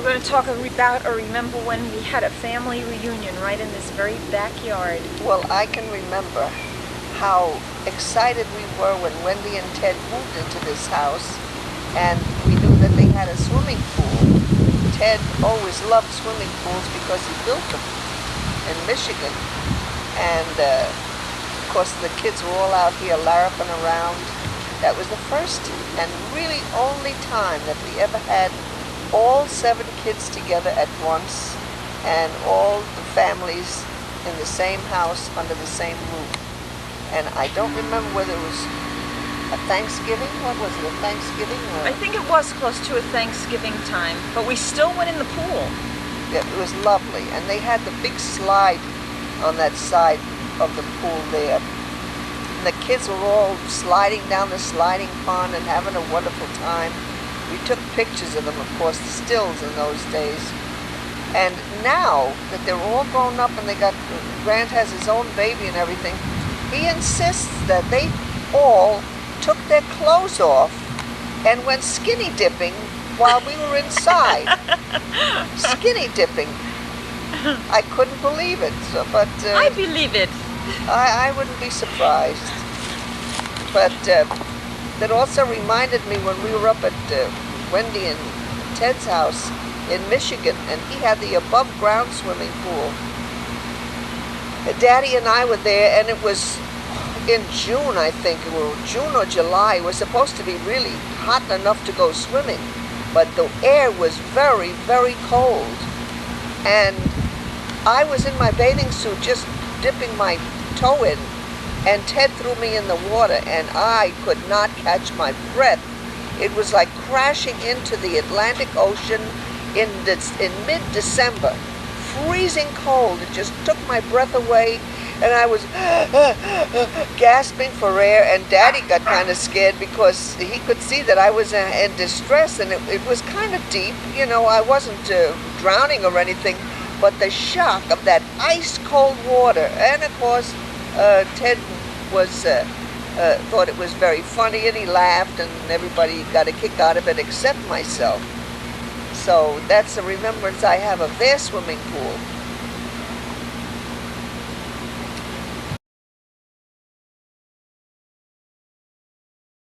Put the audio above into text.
We're going to talk about or remember when we had a family reunion right in this very backyard. Well, I can remember how excited we were when Wendy and Ted moved into this house, and we knew that they had a swimming pool. Ted always loved swimming pools because he built them in Michigan, and of course the kids were all out here larping around. That was the first and really only time that we ever had all 7 kids together at once, and all the families in the same house under the same roof. And I don't remember whether it was a Thanksgiving. What was it, a Thanksgiving? I think it was close to a Thanksgiving time, but we still went in the pool. Yeah, it was lovely. And they had the big slide on that side of the pool there. And the kids were all sliding down the sliding pond and having a wonderful time. We took pictures of them, of course, the stills in those days. And now that they're all grown up and Grant has his own baby and everything, he insists that they all took their clothes off and went skinny dipping while we were inside. Skinny dipping. I couldn't believe it, but I believe it. I wouldn't be surprised. But that also reminded me when we were up at Wendy and Ted's house in Michigan, and he had the above-ground swimming pool. Daddy and I were there, and it was in June, I think, or June or July. It was supposed to be really hot enough to go swimming, but the air was very, very cold. And I was in my bathing suit just dipping my toe in, and Ted threw me in the water, and I could not catch my breath. It was like crashing into the Atlantic Ocean in mid-December. Freezing cold. It just took my breath away, and I was gasping for air, and Daddy got kind of scared because he could see that I was in distress, and it was kind of deep. You know, I wasn't drowning or anything, but the shock of that ice-cold water. And of course, Ted thought it was very funny, and he laughed, and everybody got a kick out of it except myself. So that's a remembrance I have of their swimming pool.